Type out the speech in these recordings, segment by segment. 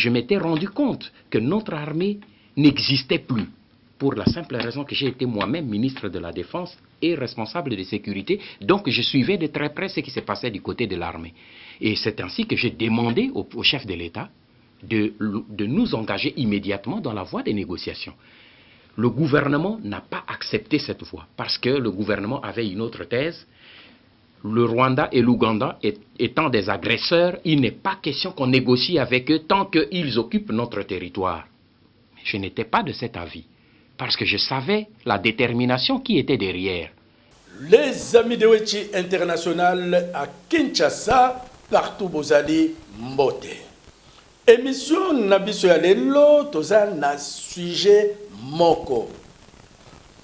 je m'étais rendu compte que notre armée n'existait plus. Pour la simple raison que j'ai été moi-même ministre de la Défense et responsable de sécurité, donc je suivais de très près ce qui se passait du côté de l'armée. Et c'est ainsi que j'ai demandé au chef de l'État de nous engager immédiatement dans la voie des négociations. Le gouvernement n'a pas accepté cette voie parce que le gouvernement avait une autre thèse. Le Rwanda et l'Ouganda étant des agresseurs, il n'est pas question qu'on négocie avec eux tant qu'ils occupent notre territoire. Mais je n'étais pas de cet avis parce que je savais la détermination qui était derrière. Les amis de Wechi International à Kinshasa, partout Bozali Mbote. Émission Nabiso ya lelo toza na sujet moko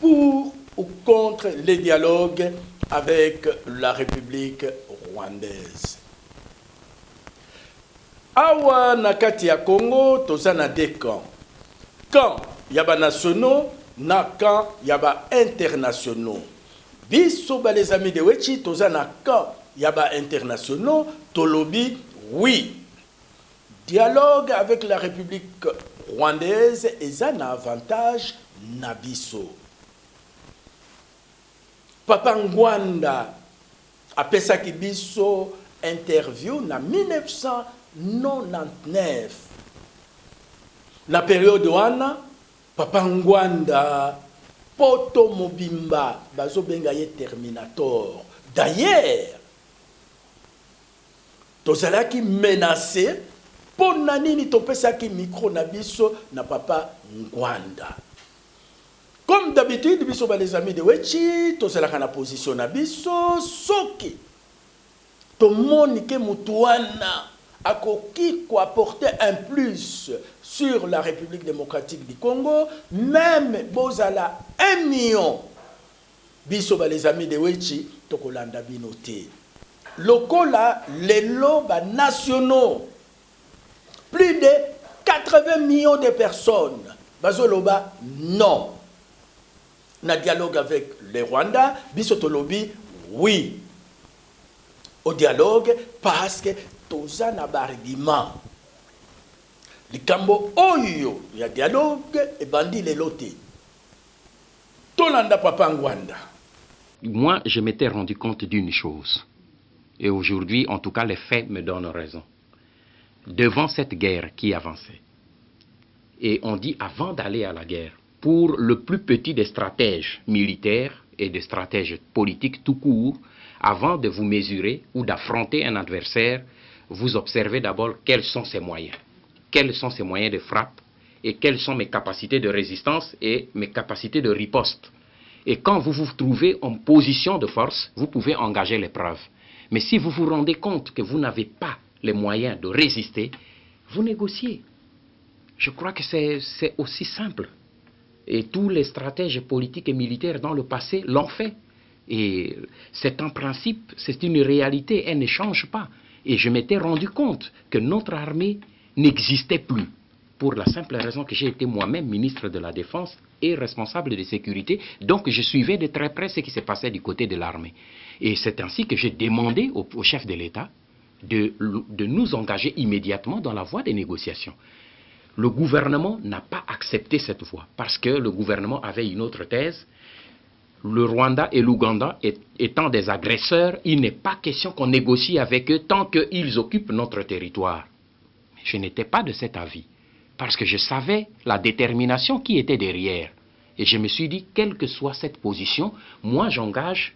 pour ou contre les dialogues avec la République rwandaise. Awa na kati ya Congo toza na deux camps. Camp yaba nationaux na camp yaba internationaux. Biso ba les amis de Wechi toza na camp yaba internationaux tolobi oui. Dialogue avec la République rwandaise est un avantage nabiso. Papa Ngwanda a pesaki biso interview na 1999. Na période wana Papa Ngwanda poto mobimba bazo benga ye Terminator. D'ailleurs, tozalaki menacé pour nanini topesaki micro na biso na Papa Ngwanda. Comme d'habitude, biso ba les amis de Wechi, tozalaka na position na biso soki tomonike mutuana akoki ko apporter un plus sur la République démocratique du Congo, même bozala 1 million. Biso ba les amis de Wechi tokolanda binoté. Lokola lelo ba nationaux. Plus de 80 millions de personnes. Bazoloba non. Na dialogue avec le Rwanda, bisotolobi oui. Au dialogue parce que toza na bargument. Likambo oyo ya dialogue et bandi le loté. Tolanda Papa Ngwanda. Moi, je m'étais rendu compte d'une chose. Et aujourd'hui, en tout cas, les faits me donnent raison. Devant cette guerre qui avançait, et on dit avant d'aller à la guerre, pour le plus petit des stratèges militaires et des stratèges politiques tout court, avant de vous mesurer ou d'affronter un adversaire, vous observez d'abord quels sont ses moyens. Quels sont ses moyens de frappe et quelles sont mes capacités de résistance et mes capacités de riposte. Et quand vous vous trouvez en position de force, vous pouvez engager l'épreuve. Mais si vous vous rendez compte que vous n'avez pas les moyens de résister, vous négociez. Je crois que c'est aussi simple. Et tous les stratèges politiques et militaires dans le passé l'ont fait. Et c'est un principe, c'est une réalité, elle ne change pas. Et je m'étais rendu compte que notre armée n'existait plus. Pour la simple raison que j'ai été moi-même ministre de la Défense et responsable de sécurité, donc je suivais de très près ce qui se passait du côté de l'armée. Et c'est ainsi que j'ai demandé au chef de l'État de nous engager immédiatement dans la voie des négociations. Le gouvernement n'a pas accepté cette voie parce que le gouvernement avait une autre thèse. Le Rwanda et l'Ouganda étant des agresseurs, il n'est pas question qu'on négocie avec eux tant qu'ils occupent notre territoire. Mais je n'étais pas de cet avis parce que je savais la détermination qui était derrière. Et je me suis dit, quelle que soit cette position, moi j'engage.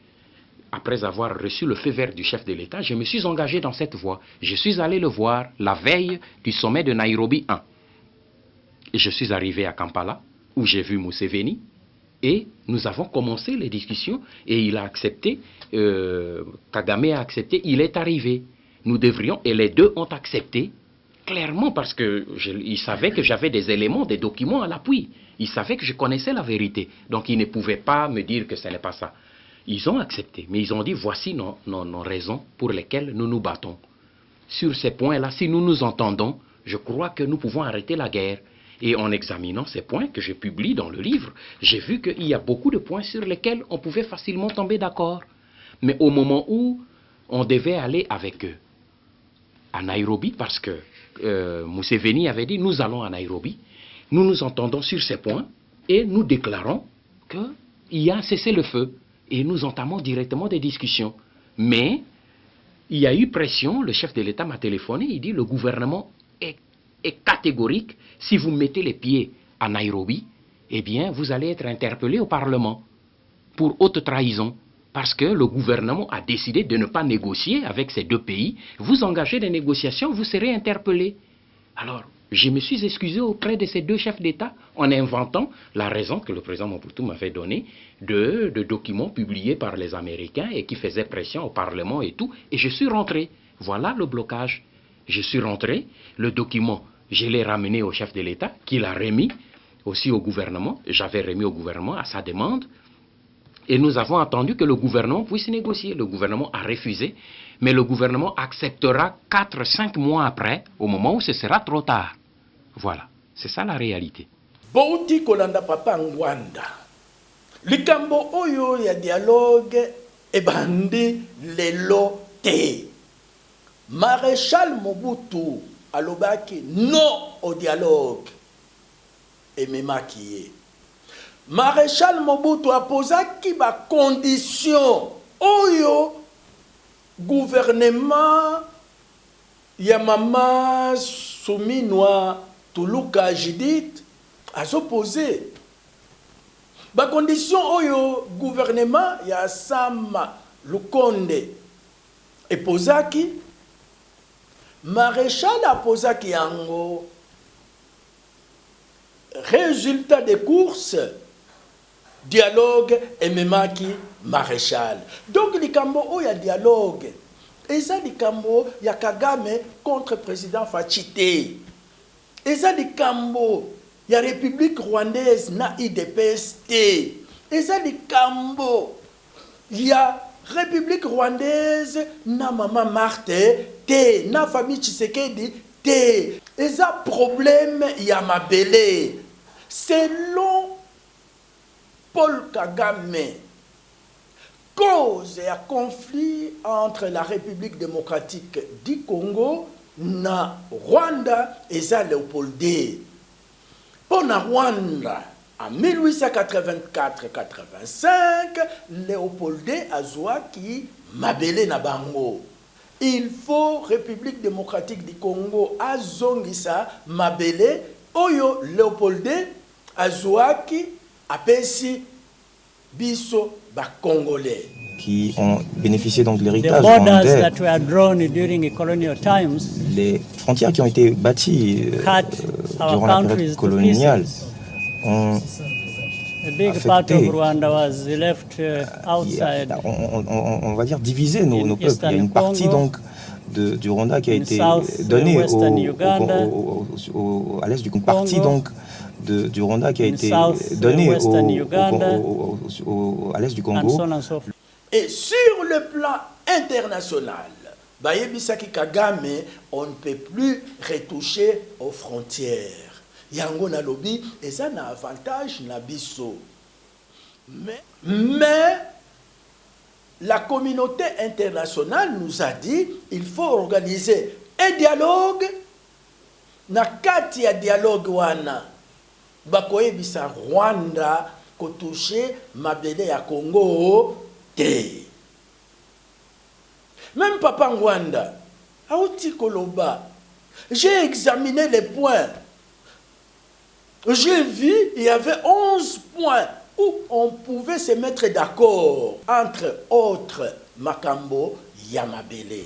Après avoir reçu le feu vert du chef de l'État, je me suis engagé dans cette voie. Je suis allé le voir la veille du sommet de Nairobi 1. Et je suis arrivé à Kampala, où j'ai vu Museveni, et nous avons commencé les discussions, et il a accepté, Kagame a accepté, il est arrivé. Nous devrions, et les deux ont accepté, clairement parce qu'ils savaient que j'avais des éléments, des documents à l'appui. Ils savaient que je connaissais la vérité. Donc ils ne pouvaient pas me dire que ce n'est pas ça. Ils ont accepté, mais ils ont dit voici nos raisons pour lesquelles nous nous battons. Sur ces points-là, si nous nous entendons, je crois que nous pouvons arrêter la guerre. Et en examinant ces points que je publie dans le livre, j'ai vu qu'il y a beaucoup de points sur lesquels on pouvait facilement tomber d'accord. Mais au moment où on devait aller avec eux à Nairobi, parce que Museveni avait dit, nous allons à Nairobi, nous nous entendons sur ces points et nous déclarons qu'il y a un cessez-le-feu et nous entamons directement des discussions. Mais il y a eu pression, le chef de l'État m'a téléphoné, il dit le gouvernement est catégorique, si vous mettez les pieds à Nairobi, eh bien vous allez être interpellé au Parlement pour haute trahison. Parce que le gouvernement a décidé de ne pas négocier avec ces deux pays. Vous engagez des négociations, vous serez interpellé. Alors, je me suis excusé auprès de ces deux chefs d'État en inventant la raison que le président Mobutu m'avait donnée de documents publiés par les Américains et qui faisaient pression au Parlement et tout. Et je suis rentré. Voilà le blocage. Je suis rentré. Le document, je l'ai ramené au chef de l'État qui l'a remis aussi au gouvernement. J'avais remis au gouvernement à sa demande. Et nous avons attendu que le gouvernement puisse négocier. Le gouvernement a refusé, mais le gouvernement acceptera 4-5 mois après, au moment où ce sera trop tard. Voilà, c'est ça la réalité. Bouti kolanda papa Ngwanda. Likambo oyo ya dialogue ebandi lelo te. Maréchal Mobutu alobaki non au dialogue. Et memaki. Maréchal Mobutu a posé qui ba condition oyo gouvernement Yamama Souminwa Tuluka Jidit a s'opposé. Ba condition oyo gouvernement ya Sam Lukonde et posaki Maréchal a posaki yango résultat des courses dialogue et memaki maréchal. Donc likambo o ya dialogue. Et ça likambo ya Kagame contre président Fachite. Et ça likambo ya République rwandaise na IDPST. Et ça likambo ya République rwandaise na Mama Marthe te na famille Tshisekedi te. Et ça problème ya Mabele. Selon Paul Kagame, cause et un conflit entre la République démocratique du Congo na Rwanda et ça Léopoldé. Pour na Rwanda, en 1884-85, Léopoldé a qui Mabele na bango. Il faut République démocratique du Congo a zongisa Mabele oyo Léopoldé a qui apesi biso ba Congolais qui ont bénéficié donc de l'héritage rwandais. Les frontières qui ont été bâties durant la période coloniale ont affecté, on va dire divisé nos peuples. Il y a une partie donc du Rwanda qui a été donnée à l'est du Congo, partie donc du Rwanda qui a été donné à l'est du Congo. Et sur le plan international, Bayebisaki Kagame, on ne peut plus retoucher aux frontières. Yango na lobby, et ça n'a avantage na biso. Mais la communauté internationale nous a dit il faut organiser un dialogue. Na kati ya dialogue wana bakoyebisa Rwanda ko toucher mabele ya Congo te. Même Papa Ngwanda auti koloba. J'ai examiné les points. J'ai vu il y avait 11 points où on pouvait se mettre d'accord, entre autres Makambo Yamabele.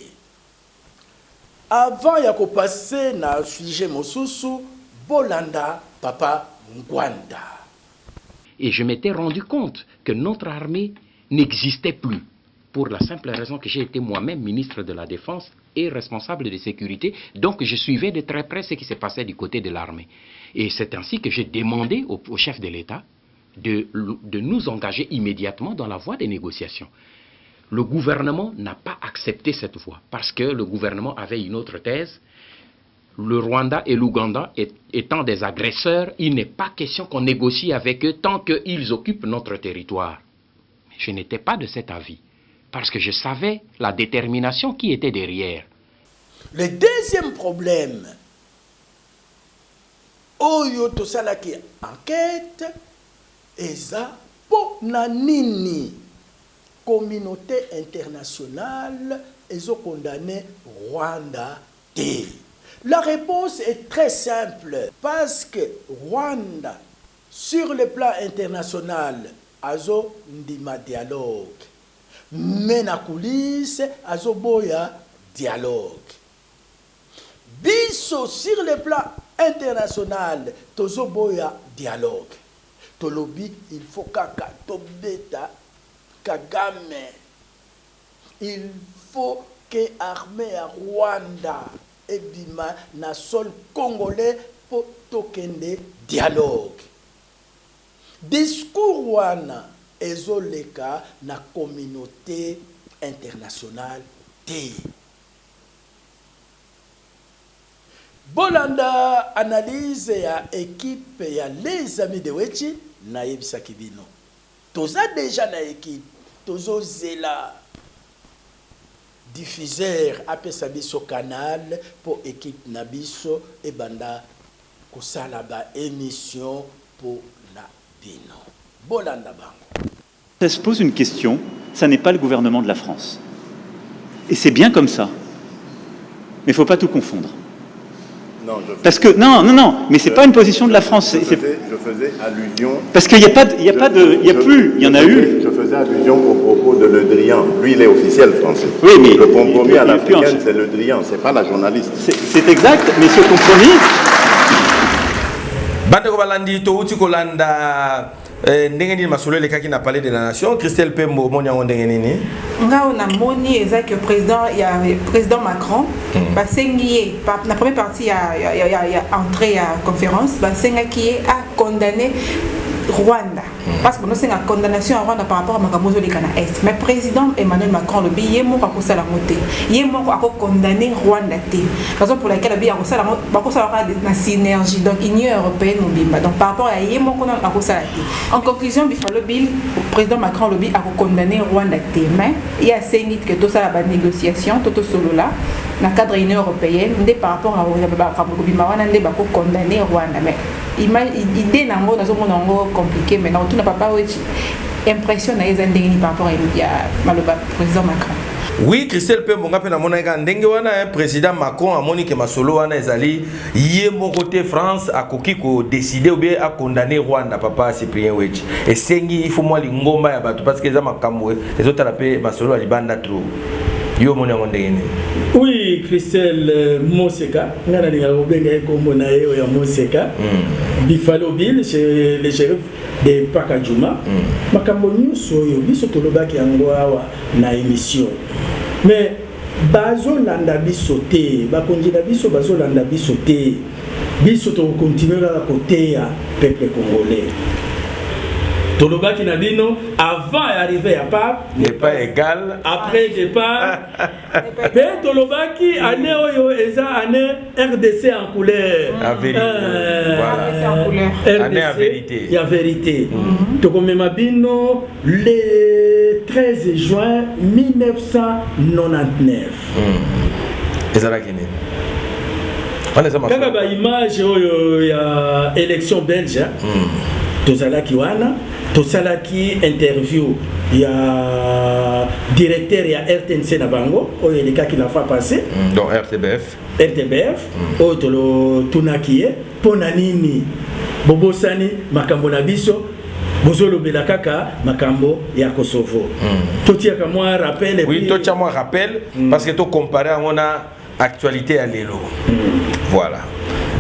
Avant ya ko passer na sujet mosusu Bolanda Papa Ngwanda. Et je m'étais rendu compte que notre armée n'existait plus, pour la simple raison que j'ai été moi-même ministre de la Défense et responsable de sécurité, donc je suivais de très près ce qui se passait du côté de l'armée. Et c'est ainsi que j'ai demandé au chef de l'État de nous engager immédiatement dans la voie des négociations. Le gouvernement n'a pas accepté cette voie, parce que le gouvernement avait une autre thèse. Le Rwanda et l'Ouganda étant des agresseurs, il n'est pas question qu'on négocie avec eux tant qu'ils occupent notre territoire. Mais je n'étais pas de cet avis, parce que je savais la détermination qui était derrière. Le deuxième problème, oyo tosalaki enquête eza po na nini communauté internationale ezo condamné Rwanda te. La réponse est très simple parce que Rwanda sur le plan international azo ndima dialogue mais na coulisse azo boya dialogue. Biso sur le plan international tozo boya dialogue. Tolobi il faut kaka tobeta Kagame. Il faut que l'armée à Rwanda et bima na sol congolais pour tokende dialogue. Discours wana ezoleka na communauté internationale te. Bolanda analyse ya équipe ya les amis de Wechi na yebisa kibino. Toza déjà na équipe, tozo zela diffuseur apesa biso canal pour équipe na biso et banda kosala ba émission pour na bino. Bolanda bango. Ça se pose une question, ça n'est pas le gouvernement de la France. Et c'est bien comme ça. Mais il ne faut pas tout confondre. Non, parce que non, mais c'est pas une position de la France. Je faisais allusion. Parce qu'il n'y a pas, il y en a eu. Je faisais allusion au propos de Le Drian. Lui, il est officiel français. Oui, mais le compromis à l'africaine, c'est Le Drian, c'est pas la journaliste. C'est exact, mais ce compromis. Bandeko balandi to uti kolanda ndenge nini masolo le kaki na parler de la nation. Christelle Pembo moni yango ndenge nini nga on a moni exact que président Macron basengi la première partie ya entrée à conférence basenga qui a condamné Rwanda parce que nous avons une condamnation à Rwanda par rapport à Makamozo de Kana Est. Mais le président Emmanuel Macron, le billet, il a condamné Rwanda. Raison pour laquelle il y a une synergie. Donc, l'Union européenne, donc par rapport à en conclusion, le président Macron a condamné Rwanda. Mais il y a 5 minutes que tout ça la négociation, tout solo là, dans le cadre de l'Union européenne, par rapport à condamné Rwanda. Mais l'idée n'a pas compliqué, mais on n'a pas impression par rapport à le président Macron. Oui, Christelle Pembo nga pena mona ka ndenge wana président Macron a moni ke masolo wana ezali yé mon côté France a koki ko décider ou bien a condamner Rwanda papa Cyprien Wechi. Et sengi il faut moi lingomba ya bato parce que za makambo les autres appellent masolo ali banda trop. Yo moni ngo ndenge. Oui, Christelle Moseka, ngana ninga obenga kombo na yo ya Moseka. Buffalo Bill chez le shérif de Pakajuma. Makambo nyuso yo biso tolobaki yango awa na émission. Mais bazo landa biso te, bakonzi na biso bazo landa biso te. Biso to continuer à côté ya peuple congolais. Tolobaki Nabino, avant d'arriver à Pape, n'est pas égal. Après départ, mais Tolobaki, année Oyo, Eza, année RDC en couleur. La vérité. Voilà. Année à vérité. Il y a vérité. Tokomemabino, le 13 juin 1999. Ezala Kine. Quand il y a image, il y a élection belge. Tozalaki wana, Tozalaki interview, il y a directeur, il y a RTNC na bango, il y a des cas qui n'a pas passé. Donc RTBF. RTBF, Tolo Tunakie, Ponanini, Bobosani, Makambo Nabiso, Bozolo Belakaka, Makambo ya Kosovo. Totia ka moi rappel. Oui, totia moi rappel, parce que tu compares à mon actualité à l'élo. Voilà.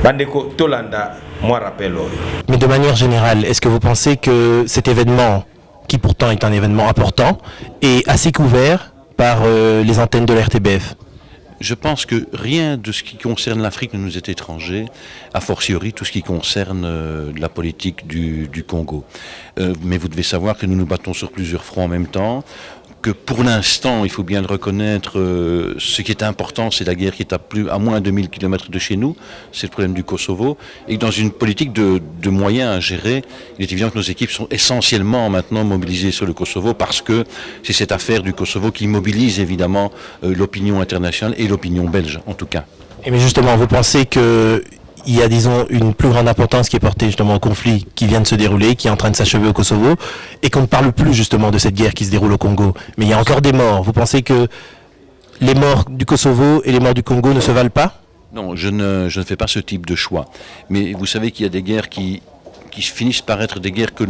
Bandeko Tolanda. Moi, rappelle. Mais de manière générale, est-ce que vous pensez que cet événement, qui pourtant est un événement important, est assez couvert par les antennes de la RTBF? Je pense que rien de ce qui concerne l'Afrique ne nous est étranger, a fortiori tout ce qui concerne la politique du Congo. Mais vous devez savoir que nous nous battons sur plusieurs fronts en même temps, que pour l'instant, il faut bien le reconnaître, ce qui est important, c'est la guerre qui est à moins de 2000 km de chez nous, c'est le problème du Kosovo, et que dans une politique de moyens à gérer, il est évident que nos équipes sont essentiellement maintenant mobilisées sur le Kosovo, parce que c'est cette affaire du Kosovo qui mobilise évidemment l'opinion internationale et l'opinion belge en tout cas. Et mais justement, vous pensez que il y a, disons, une plus grande importance qui est portée justement au conflit qui vient de se dérouler, qui est en train de s'achever au Kosovo, et qu'on ne parle plus justement de cette guerre qui se déroule au Congo. Mais il y a encore des morts. Vous pensez que les morts du Kosovo et les morts du Congo ne se valent pas? Non, je ne fais pas ce type de choix. Mais vous savez qu'il y a des guerres qui finissent par être des guerres que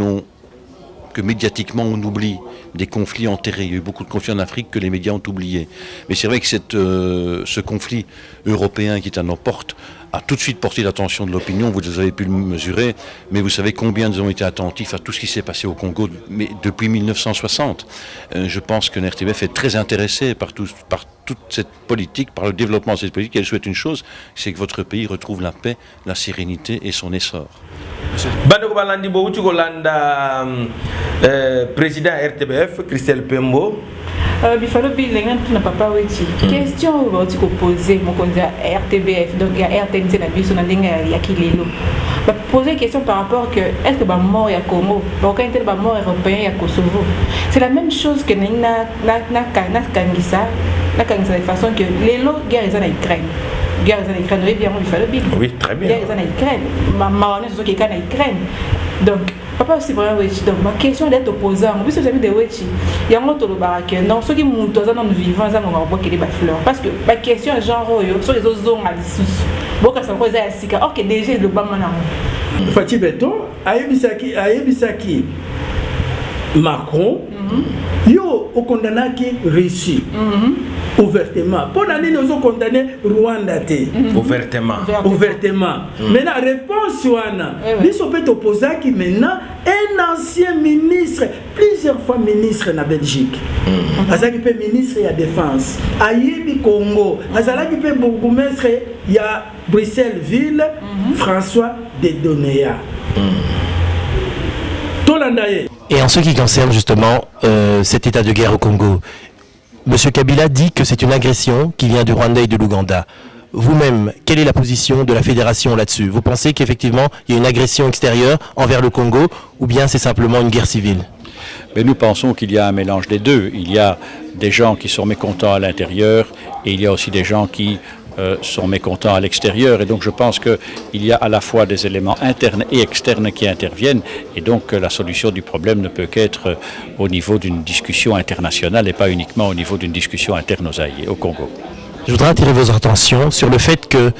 médiatiquement on oublie, des conflits enterrés. Il y a eu beaucoup de conflits en Afrique que les médias ont oubliés. Mais c'est vrai que ce conflit européen qui est à nos portes a tout de suite porté l'attention de l'opinion, vous avez pu le mesurer, mais vous savez combien nous avons été attentifs à tout ce qui s'est passé au Congo mais depuis 1960. Je pense que l'RTBF est très intéressée par toute cette politique, par le développement de cette politique. Elle souhaite une chose, c'est que votre pays retrouve la paix, la sérénité et son essor. Bandeko balandi bo uti kolanda président RTBF Christelle Pembo. Bifalo bilenga tuna papa wechi. Question ba uti ko poser mon konza RTBF donc ya RTNC na biso na ndenge ya kilelo. Ba poser question par rapport que est-ce que ba mort ya Congo, ba quand ba mort européen ya Kosovo. C'est la même chose que na kangisa de façon que les lots guerre en Ukraine. Guerre en Ukraine, oui, bien, il fallait bien. Oui, très bien. Guerre en Ukraine. Ma qui est en Ukraine. Donc, papa aussi vraiment Wechi. Donc, ma question d'être opposant. Oui, c'est de Wechi. Il y a un autre barrage. Non, ceux qui montent dans nos vivants, ça on va voir qu'il est fleur. Parce que ma question genre sur les autres zones à l'issue. Beaucoup ça cause à Sika. Ok, déjà le bas maintenant. Fatih Beton, Ayebisaki Macron, yo au condamné Russie. Ouvertement. Pour l'année, nous avons condamné Rwanda. Ouvertement. Mais la réponse, nous peut opposer qui maintenant un ancien ministre, plusieurs fois ministre en Belgique. Azaki peut ministre de la Défense. Ayebi Congo. Azaki peut bourgmestre il y a Bruxelles ville, François Dedonea. Et en ce qui concerne justement cet état de guerre au Congo, Monsieur Kabila dit que c'est une agression qui vient du Rwanda et de l'Ouganda. Vous-même, quelle est la position de la fédération là-dessus? Vous pensez qu'effectivement il y a une agression extérieure envers le Congo ou bien c'est simplement une guerre civile? Mais nous pensons qu'il y a un mélange des deux. Il y a des gens qui sont mécontents à l'intérieur et il y a aussi des gens qui sont mécontents à l'extérieur. Et donc je pense qu'il y a à la fois des éléments internes et externes qui interviennent. Et donc la solution du problème ne peut qu'être au niveau d'une discussion internationale et pas uniquement au niveau d'une discussion interne aux alliés, au Congo. Je voudrais attirer vos attentions sur le fait que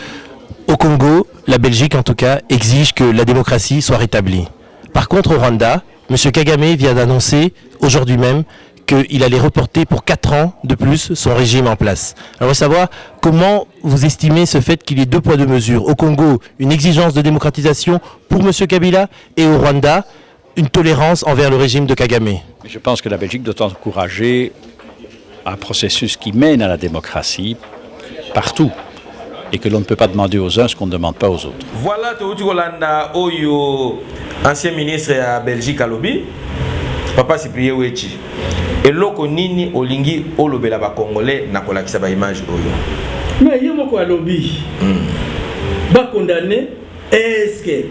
au Congo, la Belgique en tout cas, exige que la démocratie soit rétablie. Par contre au Rwanda, M. Kagame vient d'annoncer aujourd'hui même qu'il allait reporter pour 4 ans de plus son régime en place. Alors, je veux savoir comment vous estimez ce fait qu'il y ait 2 poids 2 mesures. Au Congo, une exigence de démocratisation pour M. Kabila et au Rwanda, une tolérance envers le régime de Kagame. Je pense que la Belgique doit encourager un processus qui mène à la démocratie partout et que l'on ne peut pas demander aux uns ce qu'on ne demande pas aux autres. Voilà, Kolanda Oyo, ancien ministre à Belgique à Lobi, Papa Cyprien Wechi. Et loko nini olingi olobela ba congolais na kolakisa ba image oyo. Mais yemo ko alobi. Ba condamné est-ce que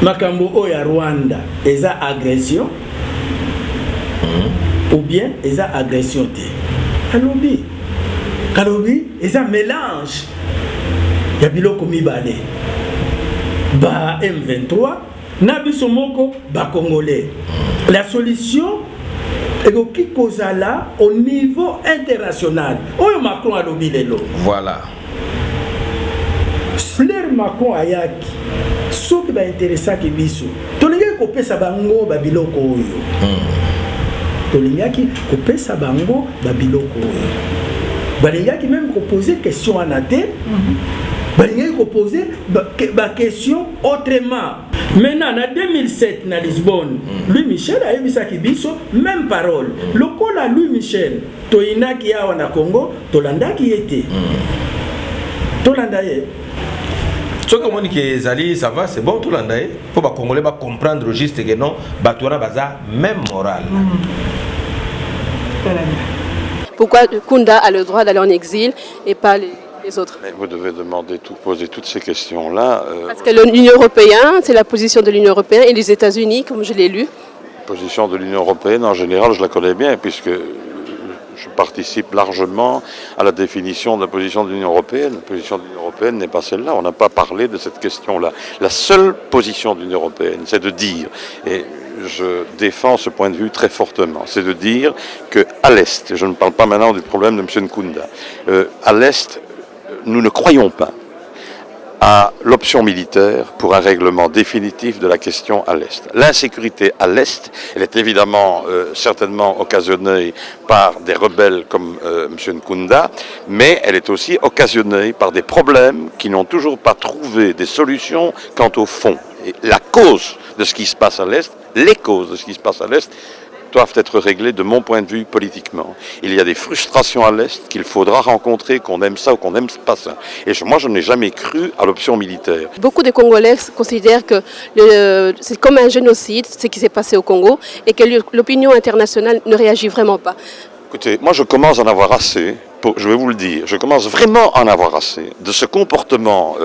makambo oya Rwanda eza agression ou bien eza agression té. Alobi. Alobi eza mélange. Ya biloko mibale. Ba M23 na biso moko ba congolais. La solution et qui cause là au niveau international. Oyo Macron a lobby lelo. Voilà. Flair Macron ayaki. Ce qui va intéresser ki biso. Tolinga ko pesa bango ba biloko oyo. Tolinga ki ko pesa bango ba biloko oyo. Balinga ki même ko poser question à naté. Balinga ko poser ba question autrement. Maintenant, en 2007, à Lisbonne, Louis Michel a émis sa kibiso, même parole. Le col à Louis Michel, Toina qui a au Congo, Tolanda qui était. Tolanda est. Ce que dit que Zali, ça va, c'est bon, Tolanda est. Pour les Congolais comprendre juste que non, Batouana Baza, même morale. Pourquoi Kunda a le droit d'aller en exil et pas les autres? Mais vous devez poser toutes ces questions-là. Parce que l'Union européenne, c'est la position de l'Union européenne et les États-Unis, comme je l'ai lu. La position de l'Union européenne, en général, je la connais bien, puisque je participe largement à la définition de la position de l'Union européenne. La position de l'Union européenne n'est pas celle-là. On n'a pas parlé de cette question-là. La seule position de l'Union européenne, c'est de dire, et je défends ce point de vue très fortement, c'est de dire qu'à l'Est, et je ne parle pas maintenant du problème de M. Nkunda, à l'Est, nous ne croyons pas à l'option militaire pour un règlement définitif de la question à l'Est. L'insécurité à l'Est, elle est évidemment certainement occasionnée par des rebelles comme M. Nkunda, mais elle est aussi occasionnée par des problèmes qui n'ont toujours pas trouvé des solutions quant au fond. Et la cause de ce qui se passe à l'Est, les causes de ce qui se passe à l'Est, doivent être réglées de mon point de vue politiquement. Il y a des frustrations à l'Est qu'il faudra rencontrer, qu'on aime ça ou qu'on n'aime pas ça. Et moi, je n'ai jamais cru à l'option militaire. Beaucoup de Congolais considèrent que c'est comme un génocide, ce qui s'est passé au Congo, et que l'opinion internationale ne réagit vraiment pas. Écoutez, moi je commence à en avoir assez, je vais vous le dire, je commence vraiment à en avoir assez de ce comportement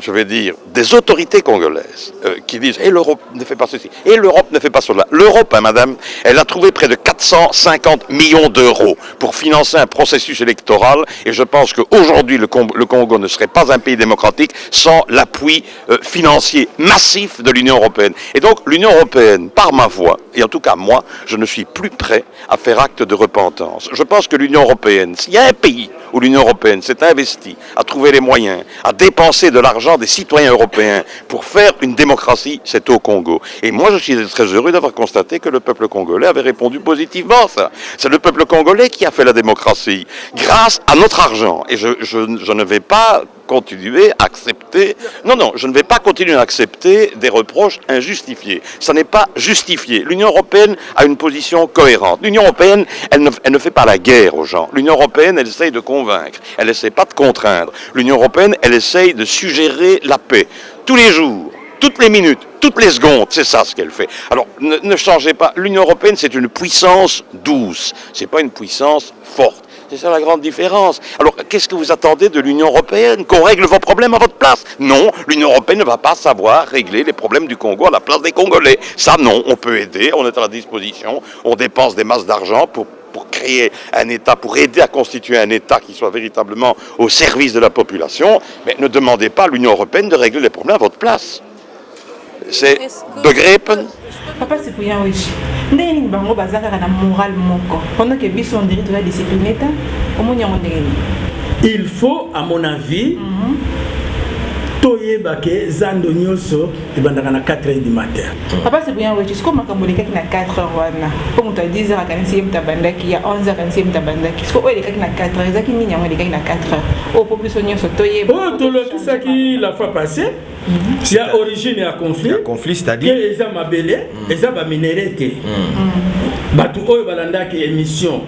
je vais dire, des autorités congolaises qui disent « et l'Europe ne fait pas ceci, et l'Europe ne fait pas cela ». L'Europe, hein, madame, elle a trouvé près de 450 millions d'euros pour financer un processus électoral, et je pense qu'aujourd'hui le Congo ne serait pas un pays démocratique sans l'appui financier massif de l'Union européenne. Et donc l'Union européenne, par ma voix, et en tout cas moi, je ne suis plus prêt à faire acte de repentance. Je pense que l'Union européenne, s'il y a un pays où l'Union européenne s'est investie à trouver les moyens, à dépenser de l'argent des citoyens européens pour faire une démocratie, c'est au Congo. Et moi, je suis très heureux d'avoir constaté que le peuple congolais avait répondu positivement à ça. C'est le peuple congolais qui a fait la démocratie grâce à notre argent. Et je ne vais pas continuer à accepter... Non, je ne vais pas continuer à accepter des reproches injustifiés. Ça n'est pas justifié. L'Union européenne a une position cohérente. L'Union européenne, elle ne fait pas la guerre aux gens. L'Union européenne, elle essaye de convaincre. Elle n'essaie pas de contraindre. L'Union européenne, elle essaye de suggérer la paix. Tous les jours, toutes les minutes, toutes les secondes, c'est ça ce qu'elle fait. Alors, ne changez pas. L'Union européenne, c'est une puissance douce. C'est pas une puissance forte. C'est ça la grande différence. Alors, qu'est-ce que vous attendez de l'Union européenne? Qu'on règle vos problèmes à votre place? Non, l'Union européenne ne va pas savoir régler les problèmes du Congo à la place des Congolais. Ça, non, on peut aider, on est à la disposition, on dépense des masses d'argent pour créer un État, pour aider à constituer un État qui soit véritablement au service de la population, mais ne demandez pas à l'Union européenne de régler les problèmes à votre place. C'est begrepen. Papa, c'est pour y aller. Ndenge ni bango bazaka na moral moko. Pendant que biso on dirait de la discipline ta, comment y ndenge. Il faut, à mon avis, toyeba ke zando nyoso ibandaka na 4h du matin. Papa, c'est pour y aller. Est-ce que makambo leka na 4h wana? Comme tu as 10h à 46 tabandaki, il y a 11h à 46 tabandaki. Est-ce que oye leka na 4h, ezaki ni nyango leka na 4h. Oh, pour plus nyoso toyeba. Oh, to le kisaki la fois passée. Il y a origine et à conflit. Il y a conflit, c'est-à-dire que les hommes abelés, les hommes minérés. Batu oyo balanda ki émission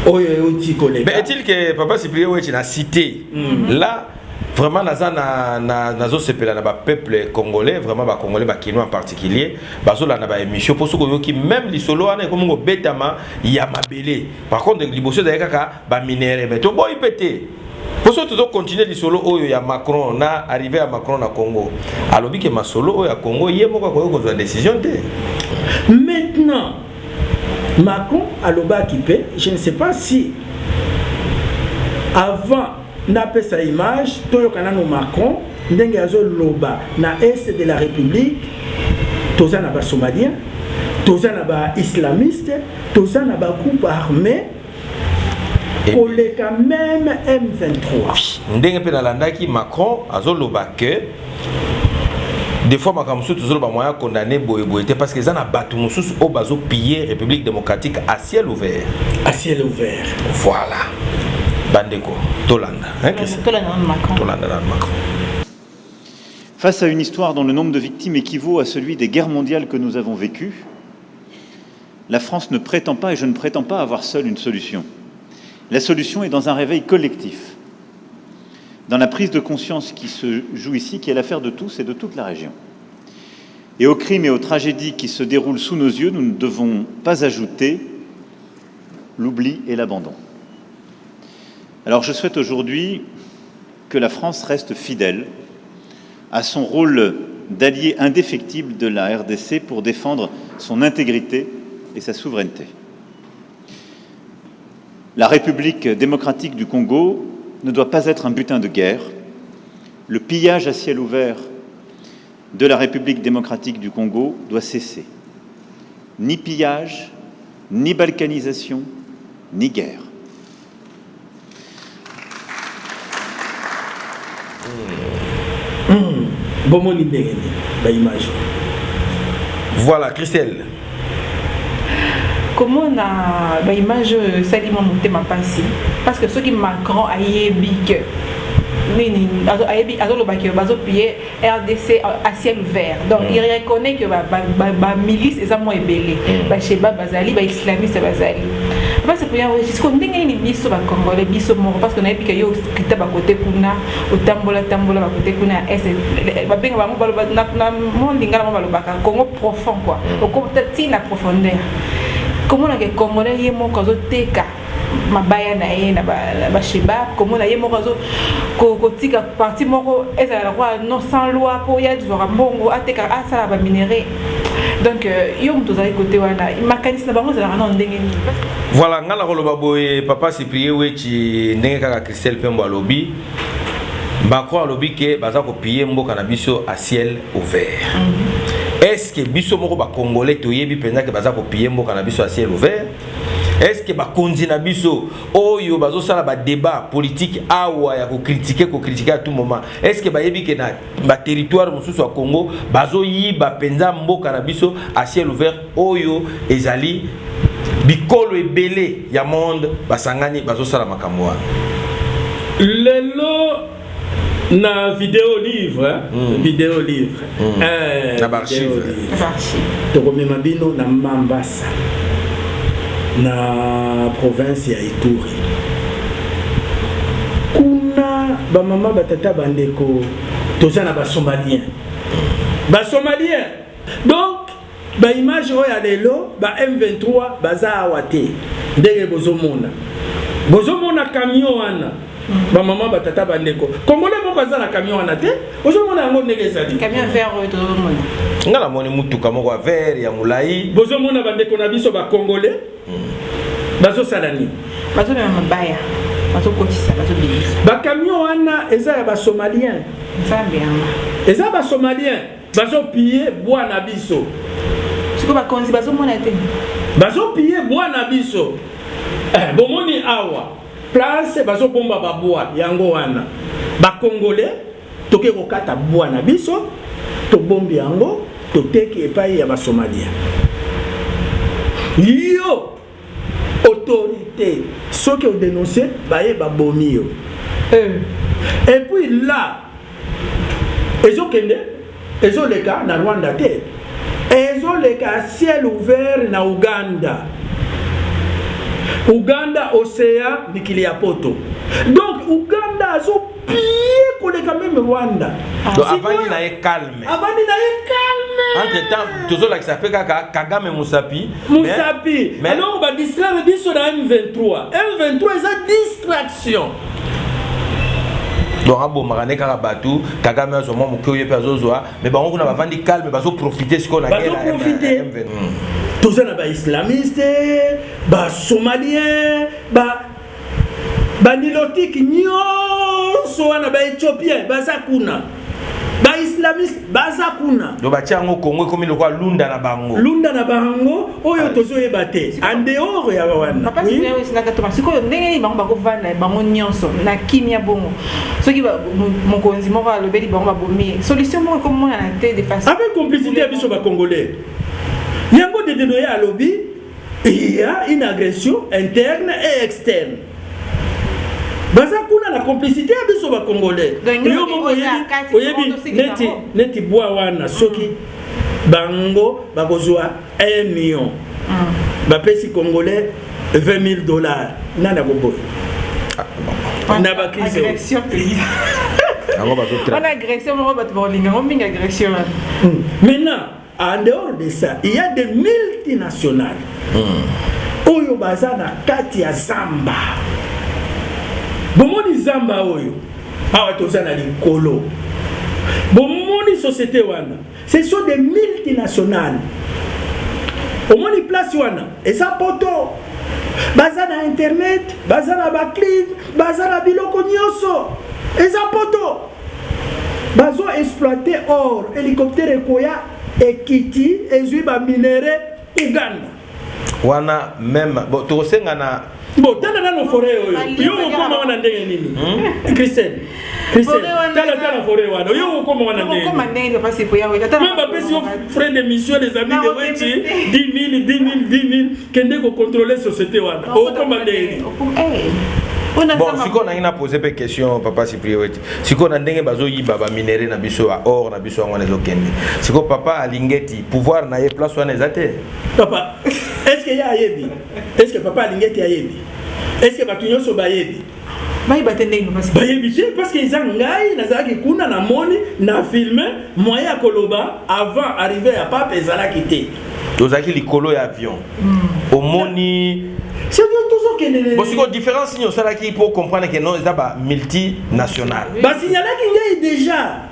oyo oti koleka. Mais est-il que papa Cyprien Ouechi na cité là vraiment nazo sepela na ba peuple congolais, vraiment ba congolais ba kinois en particulier, bazo la na ba émission pour ceux qui même lisolo ana comme ngo betama ya mabele. Par contre liboso da kaka ba minéré mais to boy pété. Pour ça, tu dois continuer les solos où il y a Macron, on a arrivé à Macron à Congo. Alors, que ma solo où il y a Congo, il y a une décision. Maintenant, Macron a le bas qui paie. Je ne sais pas si avant n'a pas sa image, tout le canal Macron, n'engageons loba na est de la République, tous les Somaliens, tous les islamistes, tous les groupes armés. Pour les quand même M23. Ndenge pe nalandaki Macron azoloba que des fois makamsu tozoloba moya condamné boyeboyete parce que ça na batu mususu o bazo piller République démocratique à ciel ouvert. À ciel ouvert. Voilà. Bandeko Tolanda. Tolanda Macron. Face à une histoire dont le nombre de victimes équivaut à celui des guerres mondiales que nous avons vécues, la France ne prétend pas, et je ne prétends pas avoir seule une solution. La solution est dans un réveil collectif, dans la prise de conscience qui se joue ici, qui est l'affaire de tous et de toute la région. Et aux crimes et aux tragédies qui se déroulent sous nos yeux, nous ne devons pas ajouter l'oubli et l'abandon. Alors je souhaite aujourd'hui que la France reste fidèle à son rôle d'allié indéfectible de la RDC pour défendre son intégrité et sa souveraineté. La République démocratique du Congo ne doit pas être un butin de guerre. Le pillage à ciel ouvert de la République démocratique du Congo doit cesser. Ni pillage, ni balkanisation, ni guerre. Voilà, Christelle. Comment on a l'image Salima monté ma passé? Parce que ceux qui Macron a big RDC à ciel ouvert. Donc il reconnaît que la milice est moins belle. Sheba Bazali, islamiste Bazali. Parce que c'est qu'on dit qu'il y a des biso congolais, biso mort parce qu'on a dit qu'il y a des côté kuna, au tambola côté kuna. Congo profond quoi. Au côté la profondeur. Comment on a congolais y est mon caso teka. Mabaya na ye na ba sheba comme na ye mo kazo ko tika parti moko ezala roi non sans loi pour ya dizora mbongo ateka asala ba minéré donc yo mto za côté wana makanisi na bango za na ndenge ni voilà ngala ko loba boye papa Cyprien wechi ndenge kaka Christelle Pembo alobi Macron alobi ke baza ko piller mboka na biso à ciel ouvert. Est-ce que biso moko ba congolais toyebi penza ke baza ko piller mboka na biso à ciel ouvert? Est-ce que bakonzi na biso oyo bazo sala ba débat politique awa ya ko critiquer à tout moment? Est-ce que bayebi ke na ba territoire mususu wa Congo bazo yiba penza mboka na biso à ciel ouvert oyo ezali bikolo ebele ya monde basangani bazo sala makambo wa lelo na vidéo livre vidéo livre na archive tokomema bino na Mambasa na province ya Ituri kuna ba mama batata bandeko tozana ba somalien donc ba image oya lelo ba M23 baza awate ndenge bozomona camion wana ba mama batata bandeko congolais moko aza na camion wana te ozomona yango ndenge ezali camion vert tozomona ngala moni mutuka moko vert ya mulai bozomona bandeko na biso ba congolais bazo salani bazo na mabaya bazo kotisa bazo bilisa ba camion wana eza ya ba somalien eza ba somalien bazo piller bois na biso siko ba konzi bazo mona te bazo piller bois na biso bomoni awa place bazo bomba ba bois yango wana ba congolais toke kokata bois na biso to bombi yango to teki epai ya ba somalien yo autorité ceux qui ont dénoncé baye ba bomi yo et puis là ezo le cas na Rwanda te ezo le cas ciel ouvert na Uganda océan mikili ya poto donc Uganda azo piller koleka même Rwanda donc avant il est calme entre temps toujours là qui s'appelle Kagame Musapi alors on va distraire biso na M23 eza distraction donc abo marane kaka batu Kagame azo mo mokoye pe azozwa mais ba ngona ba vandi calme bazo profiter ce qu'on a gagné tous na ba islamiste ba somalien ba nilotique nyonso wana ba éthiopien baza kuna ba islamiste baza kuna do ba tiango Congo comme le quoi lunda na bango oyo tozoyeba te en dehors ya wana papa si wewe sina katoma siko ndenge bango bakovanda bango nyonso na kimia bongo soki mokonzi moko alobeli bango babomi solution moko comme moi na te de façon avec complicité ya biso ba congolais yango de denoyer à lobby il y a une agression interne et externe baza kuna la complicité ya biso ba congolais yo moko oyebi neti bois wana soki bango bakozwa 1 million bapesi congolais $20,000 nana boboy na ba crise agression on agression on va te bolinga on minga agression maintenant en dehors de ça il y a des multinationales oyo baza na kati ya zamba bomoni zamba oyo awa tozana likolo bomoni société wana ce sont des multinationales omoni place wana eza poto baza na internet, baza na baclip, baza na biloko nyonso eza poto bazo exploiter or hélicoptère ekoya ekiti ezwi ba minere Uganda wana même bon tosenga na bon tala na no forêt yo okoma wana ndenge nini Christelle tala forêt wana yo okoma wana ndenge okoma ndenge pasi po yawe tala même parce que frère d'émission les amis de Wechi 10 000 kende ko contrôler société wana okoma ndenge bon siko na ina poser pe question papa Cyprien Weti siko na ndenge bazo yiba ba minéraux na biso a or na biso ngone zo kende siko papa alingeti pouvoir na ye place wana ezate papa est-ce que ya yebi est-ce que papa alingeti ya yebi est-ce que batunyo so ba yebi ba yibate ndenge ba yebi parce que ils ngai na zaki kuna na moni na filmer moyen koloba avant arriver à papa ezala kité tozaki likolo ya avion au moni c'est toujours que bon c'est différence signe ça là qui pour comprendre que non c'est pas multinational ba signala ki ngai déjà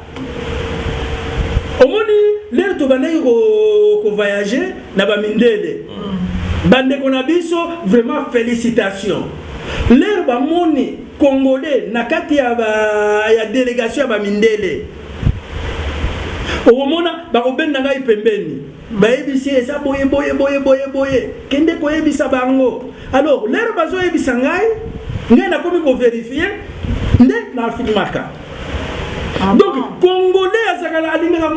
au moni l'air to banai ko voyager na ba mindele bande kona biso vraiment félicitations l'air ba moni congolais na kati ya délégation ba mindele au mona ba obenda ngai pembeni ba ebisi esa boye kende ko ebisa bango alors l'air bazo ebisa ngai na komi ko vérifier nde na filmaka donc congolais azakala alinga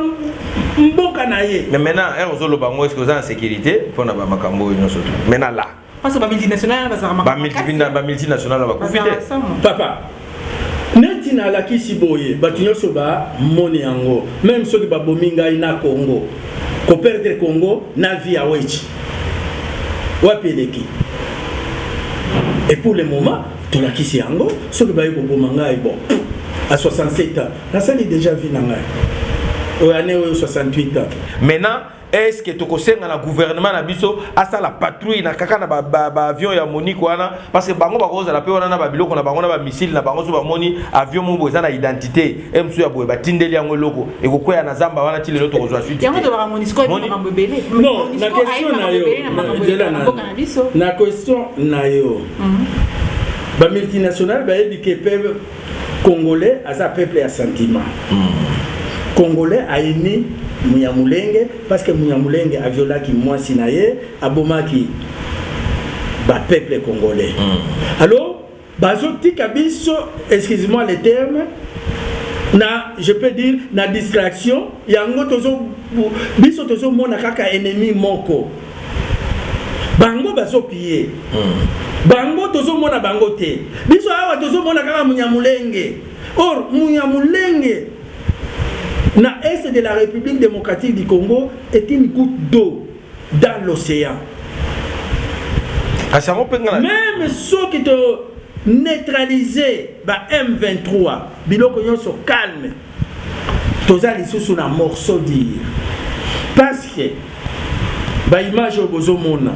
mboka na ye mais maintenant ozolo bango est-ce que vous êtes en sécurité pour na ba makambo nyonso maintenant là parce que ba multinational ba multinational ba kufite papa neti na lakisi boye batunyoso ba moni yango même ceux qui ba bominga ina Congo ko perdre Congo na vie à Wechi wapeleki et pour le moment tout lakisi yango ceux qui ba ko bomanga bon à 67 ans na sali déjà vu na ngai année 68 ans maintenant est-ce que tokosenga na gouvernement na biso asa la patrouille na kaka na ba avion ya Monique wana parce que bango ba koza la pe wana na ba biloko na bango na ba missile na bango so ba moni avion mo boza na identité emsu ya boye ba tindeli yango loko e ko koya na zamba wana ti lelo tokozwa suite yango to ba Monisco e ba mbebele non na question na yo na question na yo ba multinational ba éduquer peuple congolais asa peuple ya sentiment congolais a uni Munyamulenge parce que Munyamulenge a violé qui moi sinaye abomaki ba peuple congolais. Alors bazoti kabiso excusez-moi le terme na je peux dire na distraction yango tozo biso tozo mona kaka ennemi moko bango bazo piller bango tozo mona bango te biso awa tozo mona kaka Munyamulenge or Munyamulenge na est de la République démocratique du Congo est une goutte d'eau dans l'océan. Même ceux qui ont neutralisé M23, biloko nyonso calme. Tozali sous un morceau dire parce que ba image au bozomona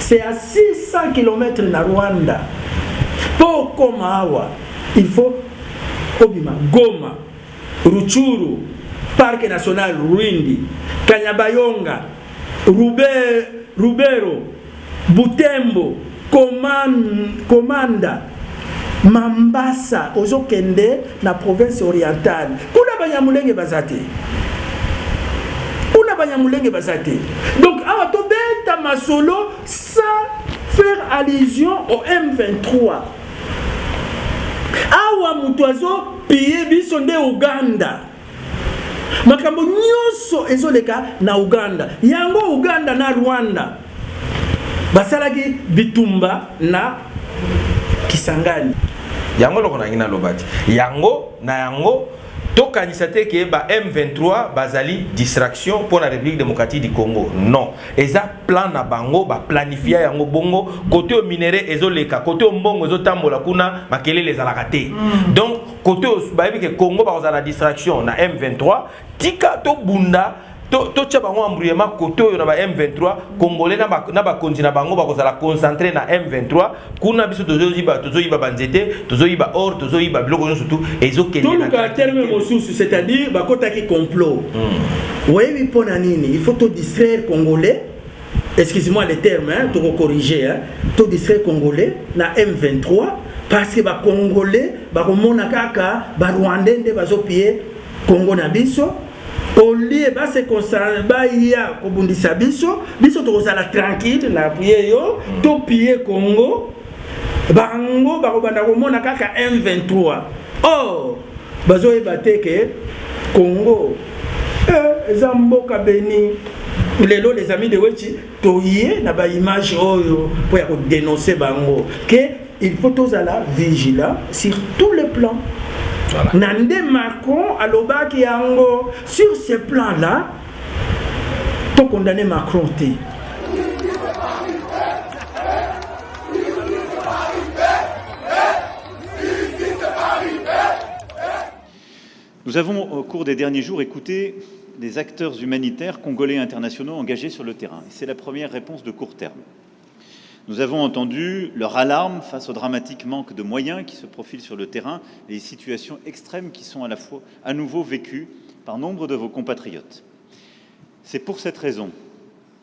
c'est à 600 km na Rwanda. Pour Komawa, il faut Obima, Goma, Ruchuru, Parc national Rwindi, Kanyabayonga, Rubero, Butembo, Komanda, Mambasa, Ozokende, na province orientale. Kuna Banyamulenge bazate. Donc, awa to beta masolo sans faire allusion au M23. Awa mutoazo piye biso nde Uganda. Makambo nyonso ezoleka na Uganda. Yango Uganda na Rwanda. Basalaki bitumba na Kisangani. Yango loko na ngina lobati. Yango na yango tokanisa te ke ba M23 bazali distraction pour la République démocratique du Congo. Non. Eza plan na bango ba planifier yango bongo côté au minerai ezoleka côté au mbongo ezotambola kuna makele les alakate. Donc côté ba bi ke Congo ba za la distraction na M23 tika to bunda to tcha bango embrouillement côté yo na ba M23 congolais na ba continent bango ba ko la concentrer na M23 kuna biso tozoyiba banzete tozoyiba or tozoyiba biloko surtout ezokende na tout le terme mosusu c'est-à-dire ba kota ki complot oui pona nini il faut to distraire congolais excusez-moi le terme, hein, tu corriger, hein, tout district congolais, na M23, parce que les Congolais, les Rwandais, les Congo na biso, au lieu de se concentrer, il y a Kobundisa biso, biso tozala tranquille, na pied yo, to pied Congo, bango, barobanda komona kaka M23. Or, bazo ebate ke Congo, Zamboka Beni, les amis de Wechi, toye na ba image oyo pour dénoncer bango que il faut tous aller vigilant sur tous les plans. Voilà. Nande Macron à l'Obaki Yango sur ces plans-là, pour condamner Macron. Nous avons, au cours des derniers jours, écouté des acteurs humanitaires congolais et internationaux engagés sur le terrain. C'est la première réponse de court terme. Nous avons entendu leur alarme face au dramatique manque de moyens qui se profilent sur le terrain et les situations extrêmes qui sont à nouveau vécues par nombre de vos compatriotes. C'est pour cette raison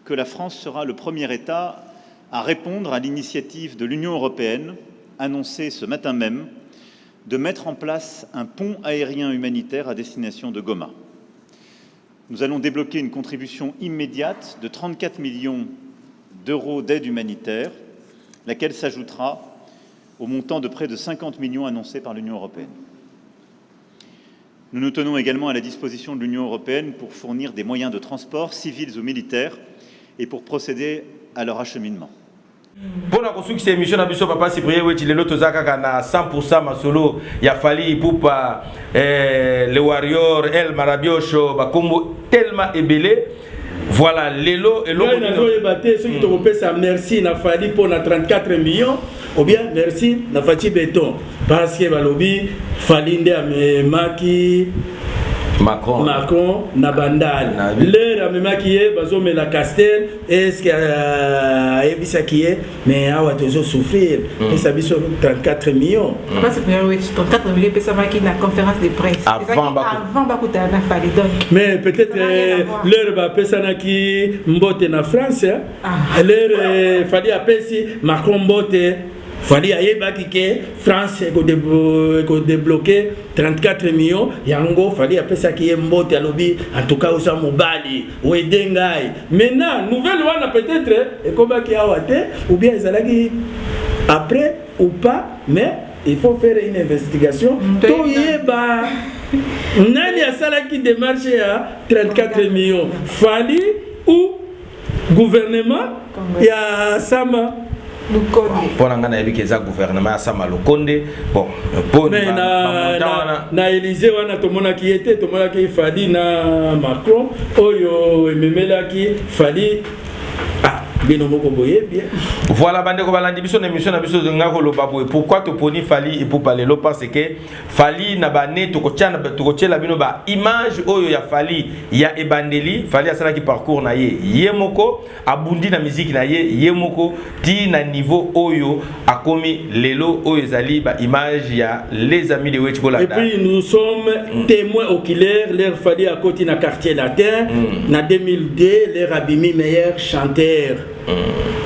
que la France sera le premier État à répondre à l'initiative de l'Union européenne, annoncée ce matin même, de mettre en place un pont aérien humanitaire à destination de Goma. Nous allons débloquer une contribution immédiate de 34 millions d'euros d'aide humanitaire, laquelle s'ajoutera au montant de près de 50 millions annoncé par l'Union européenne. Nous nous tenons également à la disposition de l'Union européenne pour fournir des moyens de transport, civils ou militaires, et pour procéder à leur acheminement. Pour la construction de cette émission, Papa Cyprien Wechi, le loto zaka na 100% masolo, il a fallu pour le warrior, El Marabiocho, Bakombo tellement ébélé. Voilà, l'élo et l'eau. Ceux qui te repassent, merci, n'a fallu pour 34 millions, ou bien merci, n'a fallu béton. Parce que Balobi, Falinde à Maki. Macron na bandal l'air même qui est bazo mais la castel est-ce que ebisa qui est mais awa tozo souffrir et ça biso 34 millions parce que oui 34 millions pesa maki na conférence de presse avant bakuta na fali donc mais peut-être l'air ba pesa na ki mbote na France l'air fali apesi Macron mbote fali ayebaki ke France ko débloquer 34 millions yango fali apesa ki mbote alobi en tout cas osa mobali wedengai maintenant nouvelle wana peut-être et comme ki awate ou bien ezalaki après ou pas mais il faut faire une investigation to yeba nani asalaki démarche à 34 millions fali ou gouvernement ya sama pour le gouvernement à Samalokonde bon pour na Élysée wana tomona ki était tomona ki fali na Macron oyo ememela ki fali voilà, bande ko balandi biso na émission na biso de ngako lobabo. Pourquoi to poni fali et pour parler lo parce que fali na bane to ko tiela bino ba image oyo ya fali ya ebandeli fali asala ki parcours na ye moko abundi na musique na ye moko ti na niveau oyo akomi lelo oyo ezali ba image ya les amis de Wechi Bolanda. Et puis nous sommes témoins oculaires leur fali à côté na quartier latin na 2002 leur abimi meilleur chanteur.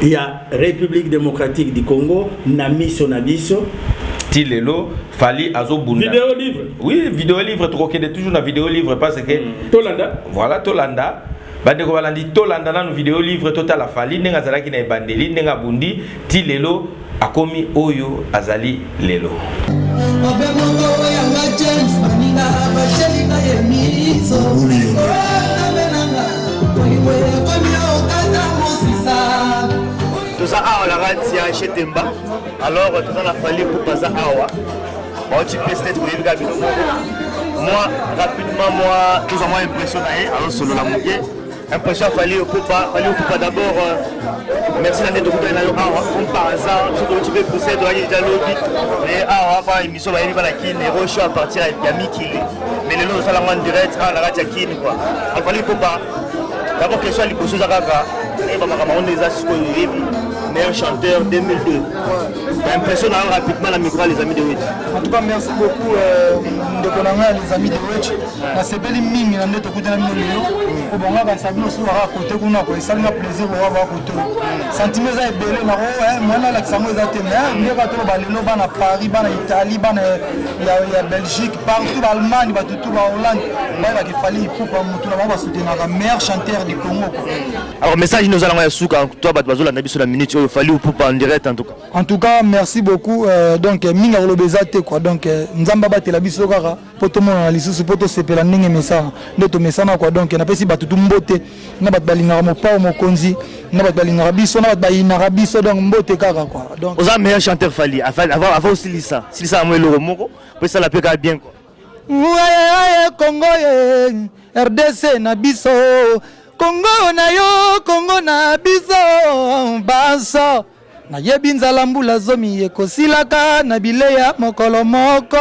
Il y a République démocratique du Congo, Namiso Nabiso. Tilelo, Fali Azobunda. Vidéo livre. Oui, vidéo livre, tu reconnais toujours la vidéo livre parce que. Tolanda. Voilà, Tolanda. Bandeko balandi Tolanda dans vidéo livre total la Fali, nenga zalaki na bandeli, nenga bundi, Tilelo, akomi Oyo, Azali Lelo. Tout ça a la radio chez Temba. Alors tout ça a fallu pour passer à Awa. Moi rapidement tout ça m'a impressionné. Alors solo la mouillé. Impression fallu pour pas d'abord merci d'être de Awa comme par hasard tu peux pousser de déjà lobby mais Awa pas émission va aller qui les rochers à partir de Mikili mais les lots ça la en direct à la radio qui quoi. Il fallait pas d'abord question à l'hypothèse à Kaka et on les a meilleur chanteur 2002 Impression rapidement la micro les amis de Wedge. En tout cas, merci beaucoup de connaître les amis de Wedge. La CPL Ming, on est au côté de la Léo. Au bon gars, ça nous soit à côté qu'on a quoi. Ça nous a plaisir de voir à côté. Sentiment ça est belé na oh moi là l'accent est até mais mieux pas trop baleno bana Paris bana Italie bana ya Belgique partout Allemagne ba tout ba Hollande ba il fallait pour pas mutu na ba soutenir la meilleur chanteur du Congo. Alors message nous allons ya souka toi ba bazola na biso la minute il fallait pour pas en direct en tout cas. En tout cas, merci beaucoup. Donc, minga olobezate quoi. Donc, nzamba batela biso kaka poto mona lisusu poto sepela ndenge mesa ndeto mesana quoi. Donc, na pesi batutu mbote na bat balinga mo pa mo konzi na bat balinga biso na bat bayina biso donc mbote kaka quoi. Donc, aux meilleur chanteur Fally avant aussi Lisa moi le moko pour ça la peka bien quoi. Ouais Congo RDC na biso Congo na yo Congo na biso baso na yebi nzala mbula zomi ekosilaka na bileya mokolo moko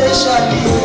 Shali